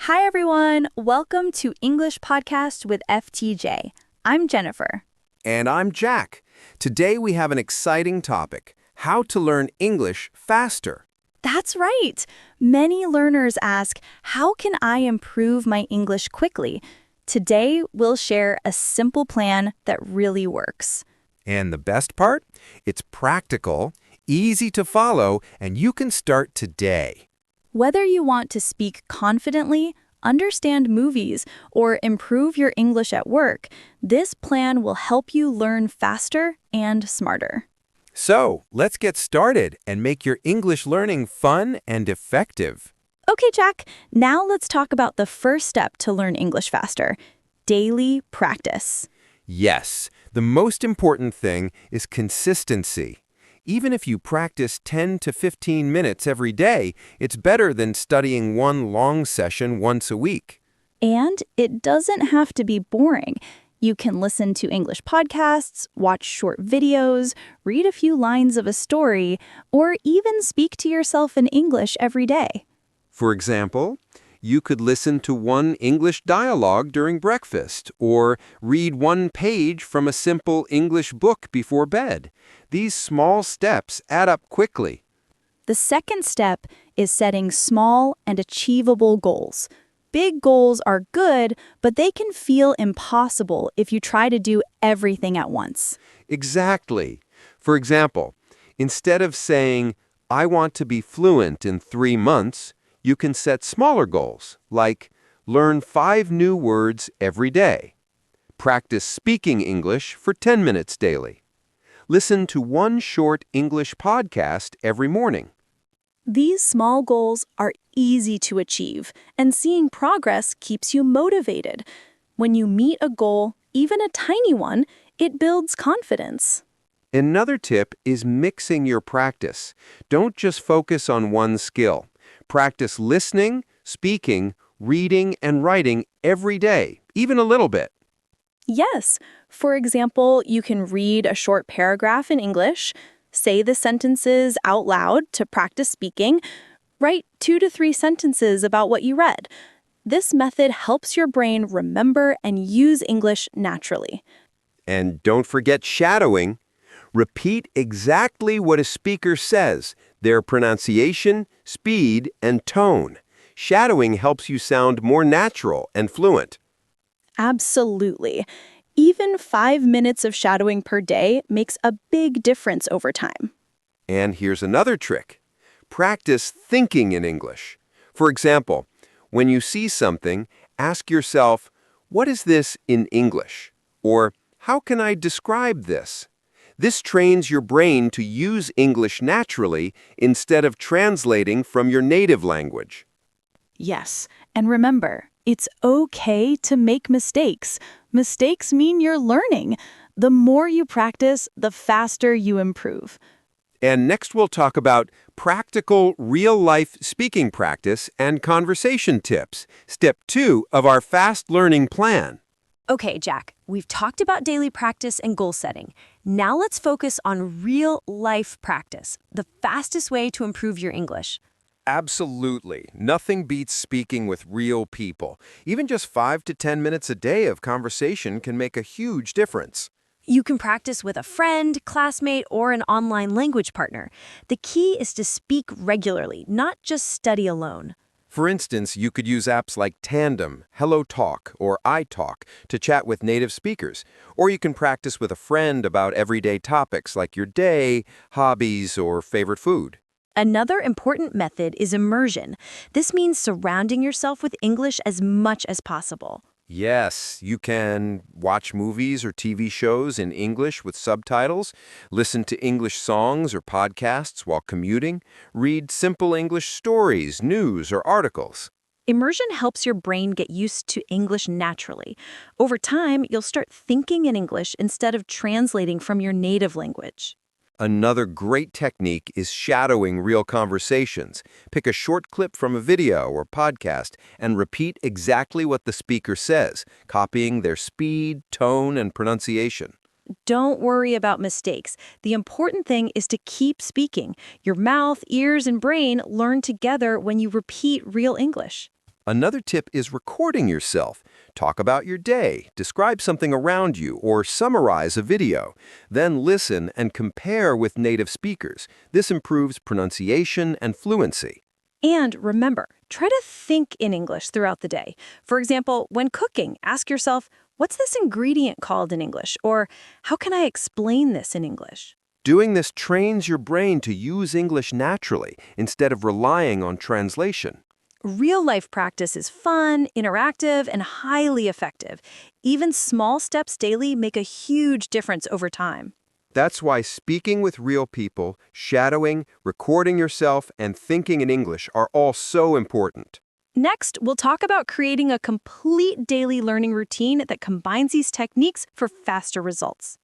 Hi, everyone. Welcome to English Podcast with FTJ. I'm Jennifer. And I'm Jack. Today we have an exciting topic, how to learn English faster. That's right. Many learners ask, how can I improve my English quickly? Today, we'll share a simple plan that really works. And the best part? It's practical, easy to follow, and you can start today. Whether you want to speak confidently, understand movies, or improve your English at work, this plan will help you learn faster and smarter. So, let's get started and make your English learning fun and effective. Okay, Jack, now let's talk about the first step to learn English faster: daily practice. Yes, the most important thing is consistency. Even if you practice 10 to 15 minutes every day, it's better than studying one long session once a week. And it doesn't have to be boring. You can listen to English podcasts, watch short videos, read a few lines of a story, or even speak to yourself in English every day. For example, you could listen to one English dialogue during breakfast or read one page from a simple English book before bed. These small steps add up quickly. The second step is setting small and achievable goals. Big goals are good, but they can feel impossible if you try to do everything at once. Exactly. For example, instead of saying, I want to be fluent in 3 months, you can set smaller goals, like learn 5 new words every day. Practice speaking English for 10 minutes daily. Listen to one short English podcast every morning. These small goals are easy to achieve, and seeing progress keeps you motivated. When you meet a goal, even a tiny one, it builds confidence. Another tip is mixing your practice. Don't just focus on one skill. Practice listening, speaking, reading, and writing every day, even a little bit. Yes. For example, you can read a short paragraph in English, say the sentences out loud to practice speaking, write 2 to 3 sentences about what you read. This method helps your brain remember and use English naturally. And don't forget shadowing. Repeat exactly what a speaker says, their pronunciation, speed, and tone. Shadowing helps you sound more natural and fluent. Absolutely. Even 5 minutes of shadowing per day makes a big difference over time. And here's another trick. Practice thinking in English. For example, when you see something, ask yourself, what is this in English? Or, how can I describe this? This trains your brain to use English naturally instead of translating from your native language. Yes, and remember, it's okay to make mistakes. Mistakes mean you're learning. The more you practice, the faster you improve. And next we'll talk about practical, real-life speaking practice and conversation tips, step 2 of our fast learning plan. Okay, Jack, we've talked about daily practice and goal setting. Now let's focus on real-life practice, the fastest way to improve your English. Absolutely. Nothing beats speaking with real people. Even just 5 to 10 minutes a day of conversation can make a huge difference. You can practice with a friend, classmate, or an online language partner. The key is to speak regularly, not just study alone. For instance, you could use apps like Tandem, HelloTalk, or iTalk to chat with native speakers. Or you can practice with a friend about everyday topics like your day, hobbies, or favorite food. Another important method is immersion. This means surrounding yourself with English as much as possible. Yes, you can watch movies or TV shows in English with subtitles, listen to English songs or podcasts while commuting, read simple English stories, news, or articles. Immersion helps your brain get used to English naturally. Over time, you'll start thinking in English instead of translating from your native language. Another great technique is shadowing real conversations. Pick a short clip from a video or podcast and repeat exactly what the speaker says, copying their speed, tone, and pronunciation. Don't worry about mistakes. The important thing is to keep speaking. Your mouth, ears, and brain learn together when you repeat real English. Another tip is recording yourself. Talk about your day, describe something around you, or summarize a video. Then listen and compare with native speakers. This improves pronunciation and fluency. And remember, try to think in English throughout the day. For example, when cooking, ask yourself, what's this ingredient called in English? Or how can I explain this in English? Doing this trains your brain to use English naturally instead of relying on translation. Real-life practice is fun, interactive, and highly effective. Even small steps daily make a huge difference over time. That's why speaking with real people, shadowing, recording yourself, and thinking in English are all so important. Next, we'll talk about creating a complete daily learning routine that combines these techniques for faster results.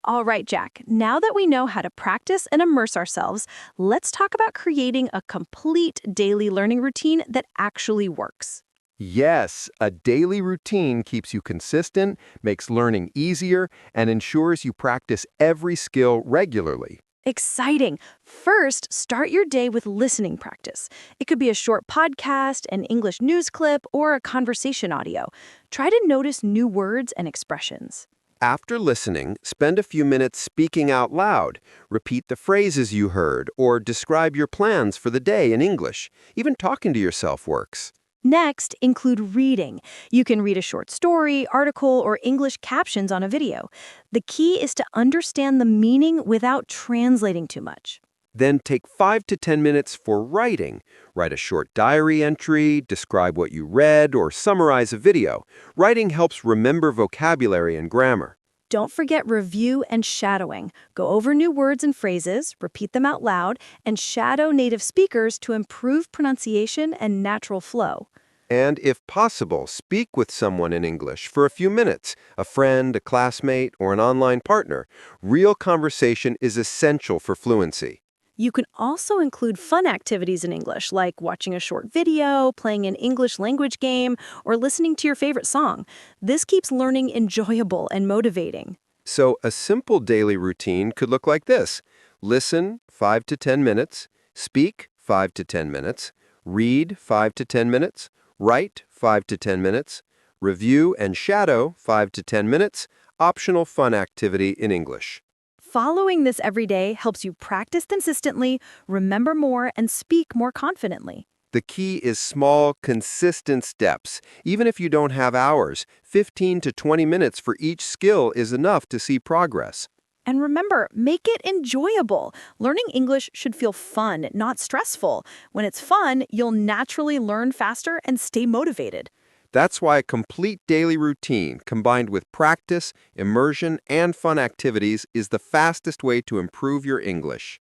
All right, Jack, now that we know how to practice and immerse ourselves, let's talk about creating a complete daily learning routine that actually works. Yes, a daily routine keeps you consistent, makes learning easier, and ensures you practice every skill regularly. Exciting! First, start your day with listening practice. It could be a short podcast, an English news clip, or a conversation audio. Try to notice new words and expressions. After listening, spend a few minutes speaking out loud. Repeat the phrases you heard or describe your plans for the day in English. Even talking to yourself works. Next, include reading. You can read a short story, article, or English captions on a video. The key is to understand the meaning without translating too much. Then take 5 to 10 minutes for writing. Write a short diary entry, describe what you read, or summarize a video. Writing helps remember vocabulary and grammar. Don't forget review and shadowing. Go over new words and phrases, repeat them out loud, and shadow native speakers to improve pronunciation and natural flow. And if possible, speak with someone in English for a few minutes, a friend, a classmate, or an online partner. Real conversation is essential for fluency. You can also include fun activities in English, like watching a short video, playing an English language game, or listening to your favorite song. This keeps learning enjoyable and motivating. So a simple daily routine could look like this. Listen 5 to 10 minutes, speak 5 to 10 minutes, read 5 to 10 minutes, write 5 to 10 minutes, review and shadow 5 to 10 minutes, optional fun activity in English. Following this every day helps you practice consistently, remember more, and speak more confidently. The key is small, consistent steps. Even if you don't have hours, 15 to 20 minutes for each skill is enough to see progress. And remember, make it enjoyable. Learning English should feel fun, not stressful. When it's fun, you'll naturally learn faster and stay motivated. That's why a complete daily routine combined with practice, immersion, and fun activities is the fastest way to improve your English.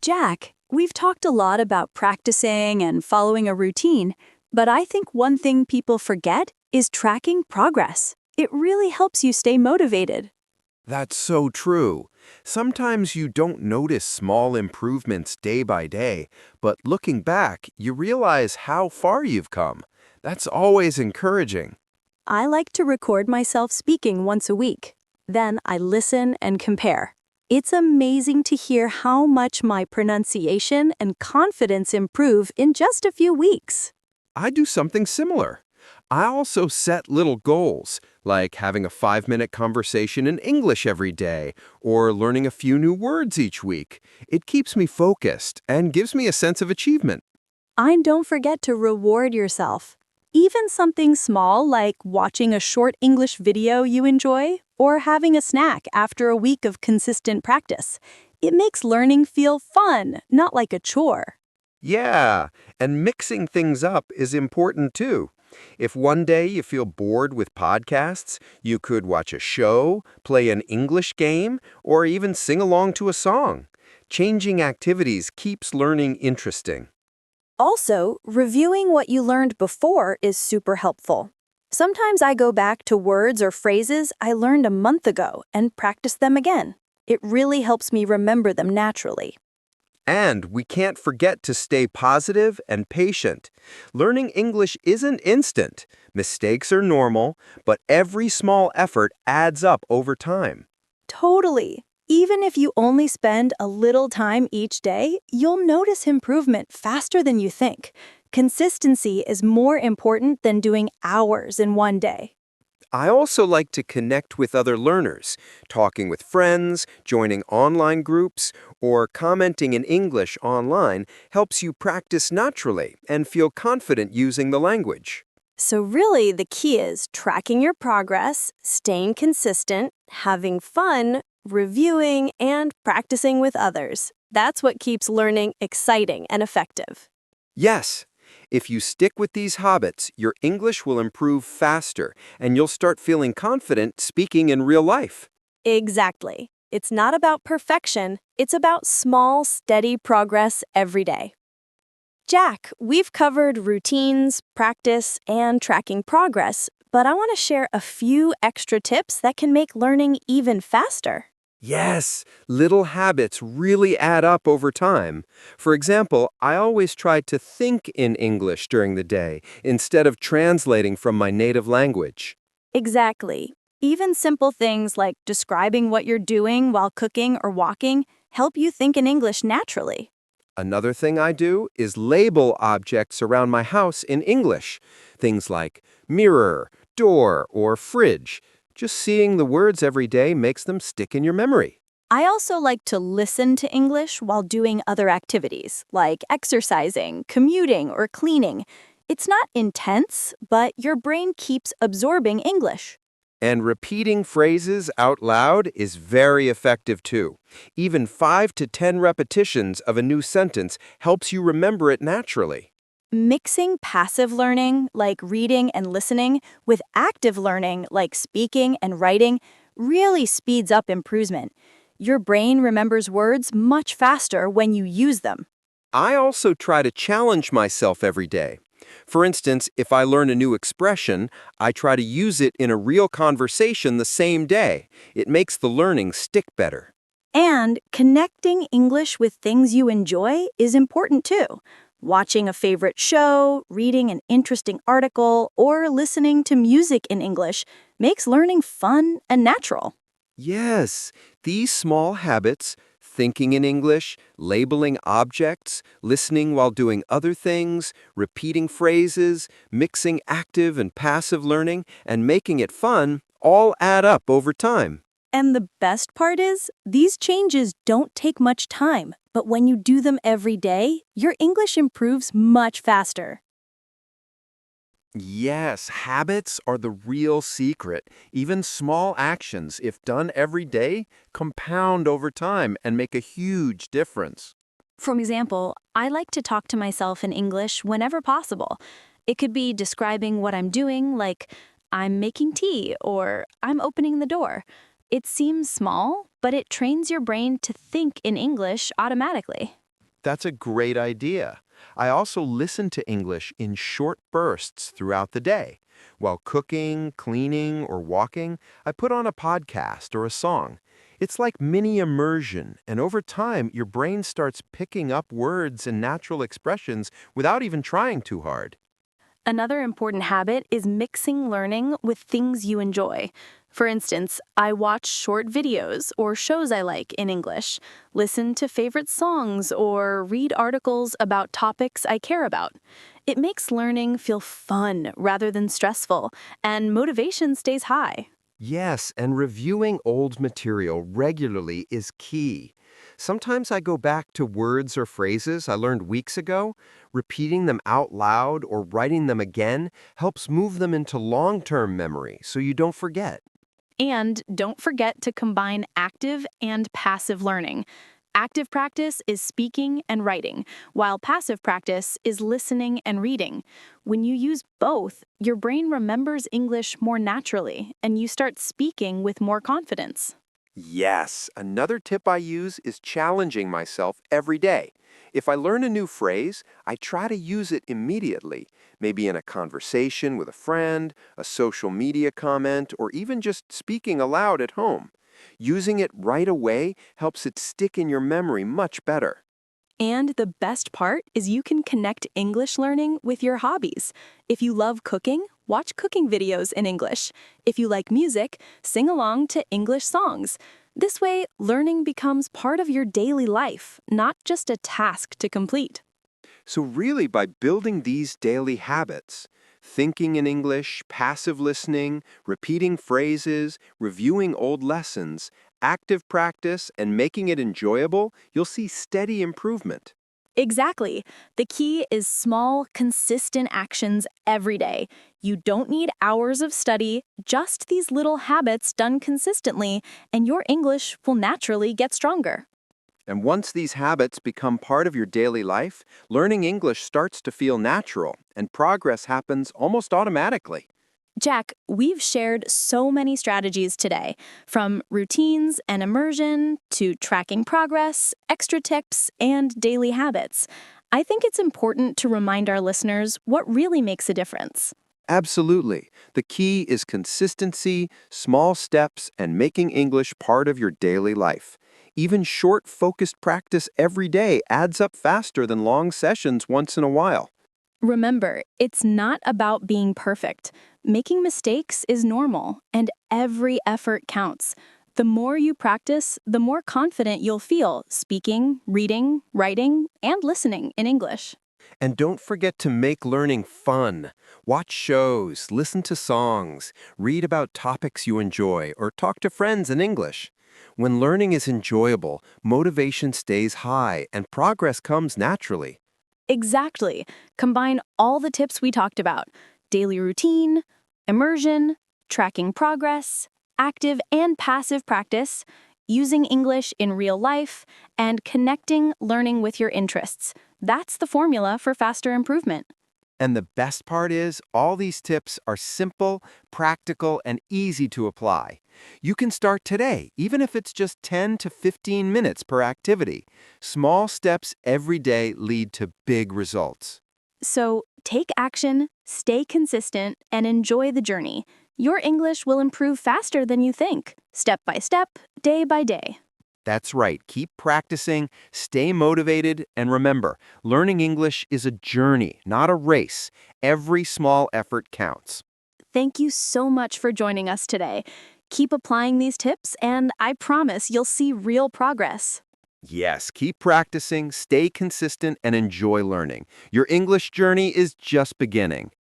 Jack, we've talked a lot about practicing and following a routine, but I think one thing people forget is tracking progress. It really helps you stay motivated. That's so true. Sometimes you don't notice small improvements day by day, but looking back, you realize how far you've come. That's always encouraging. I like to record myself speaking once a week. Then I listen and compare. It's amazing to hear how much my pronunciation and confidence improve in just a few weeks. I do something similar. I also set little goals, like having a 5-minute conversation in English every day, or learning a few new words each week. It keeps me focused and gives me a sense of achievement. And don't forget to reward yourself. Even something small like watching a short English video you enjoy, or having a snack after a week of consistent practice. It makes learning feel fun, not like a chore. Yeah, and mixing things up is important too. If one day you feel bored with podcasts, you could watch a show, play an English game, or even sing along to a song. Changing activities keeps learning interesting. Also, reviewing what you learned before is super helpful. Sometimes I go back to words or phrases I learned a month ago and practice them again. It really helps me remember them naturally. And we can't forget to stay positive and patient. Learning English isn't instant. Mistakes are normal, but every small effort adds up over time. Totally. Even if you only spend a little time each day, you'll notice improvement faster than you think. Consistency is more important than doing hours in one day. I also like to connect with other learners, talking with friends, joining online groups, or commenting in English online helps you practice naturally and feel confident using the language. So really, the key is tracking your progress, staying consistent, having fun, reviewing, and practicing with others. That's what keeps learning exciting and effective. Yes, if you stick with these habits, your English will improve faster and you'll start feeling confident speaking in real life. Exactly. It's not about perfection, it's about small, steady progress every day. Jack, we've covered routines, practice, and tracking progress, but I want to share a few extra tips that can make learning even faster. Yes, little habits really add up over time. For example, I always try to think in English during the day instead of translating from my native language. Exactly. Even simple things like describing what you're doing while cooking or walking help you think in English naturally. Another thing I do is label objects around my house in English. Things like mirror, door, or fridge. Just seeing the words every day makes them stick in your memory. I also like to listen to English while doing other activities, like exercising, commuting, or cleaning. It's not intense, but your brain keeps absorbing English. And repeating phrases out loud is very effective too. Even 5 to 10 repetitions of a new sentence helps you remember it naturally. Mixing passive learning, like reading and listening, with active learning, like speaking and writing, really speeds up improvement. Your brain remembers words much faster when you use them. I also try to challenge myself every day. For instance, if I learn a new expression, I try to use it in a real conversation the same day. It makes the learning stick better. And connecting English with things you enjoy is important too. Watching a favorite show, reading an interesting article, or listening to music in English makes learning fun and natural. Yes, these small habits, thinking in English, labeling objects, listening while doing other things, repeating phrases, mixing active and passive learning, and making it fun, all add up over time. And the best part is, these changes don't take much time, but when you do them every day, your English improves much faster. Yes, habits are the real secret. Even small actions, if done every day, compound over time and make a huge difference. For example, I like to talk to myself in English whenever possible. It could be describing what I'm doing, like, I'm making tea or I'm opening the door. It seems small, but it trains your brain to think in English automatically. That's a great idea. I also listen to English in short bursts throughout the day. While cooking, cleaning, or walking, I put on a podcast or a song. It's like mini immersion, and over time, your brain starts picking up words and natural expressions without even trying too hard. Another important habit is mixing learning with things you enjoy. For instance, I watch short videos or shows I like in English, listen to favorite songs, or read articles about topics I care about. It makes learning feel fun rather than stressful, and motivation stays high. Yes, and reviewing old material regularly is key. Sometimes I go back to words or phrases I learned weeks ago. Repeating them out loud or writing them again helps move them into long-term memory so you don't forget. And don't forget to combine active and passive learning. Active practice is speaking and writing, while passive practice is listening and reading. When you use both, your brain remembers English more naturally, and you start speaking with more confidence. Yes, another tip I use is challenging myself every day. If I learn a new phrase, I try to use it immediately, maybe in a conversation with a friend, a social media comment, or even just speaking aloud at home. Using it right away helps it stick in your memory much better. And the best part is you can connect English learning with your hobbies. If you love cooking, watch cooking videos in English. If you like music, sing along to English songs. This way, learning becomes part of your daily life, not just a task to complete. So really, by building these daily habits, thinking in English, passive listening, repeating phrases, reviewing old lessons, active practice, and making it enjoyable, you'll see steady improvement. Exactly. The key is small, consistent actions every day. You don't need hours of study, just these little habits done consistently, and your English will naturally get stronger. And once these habits become part of your daily life, learning English starts to feel natural, and progress happens almost automatically. Jack, we've shared so many strategies today, from routines and immersion to tracking progress, extra tips, and daily habits. I think it's important to remind our listeners what really makes a difference. Absolutely. The key is consistency, small steps, and making English part of your daily life. Even short, focused practice every day adds up faster than long sessions once in a while. Remember, it's not about being perfect. Making mistakes is normal, and every effort counts. The more you practice, the more confident you'll feel speaking, reading, writing, and listening in English. And don't forget to make learning fun. Watch shows, listen to songs, read about topics you enjoy, or talk to friends in English. When learning is enjoyable, motivation stays high and progress comes naturally. Exactly. Combine all the tips we talked about: daily routine, immersion, tracking progress, active and passive practice, using English in real life, and connecting learning with your interests. That's the formula for faster improvement. And the best part is, all these tips are simple, practical, and easy to apply. You can start today, even if it's just 10 to 15 minutes per activity. Small steps every day lead to big results. So take action, stay consistent, and enjoy the journey. Your English will improve faster than you think, step by step, day by day. That's right. Keep practicing, stay motivated, and remember, learning English is a journey, not a race. Every small effort counts. Thank you so much for joining us today. Keep applying these tips, and I promise you'll see real progress. Yes, keep practicing, stay consistent, and enjoy learning. Your English journey is just beginning.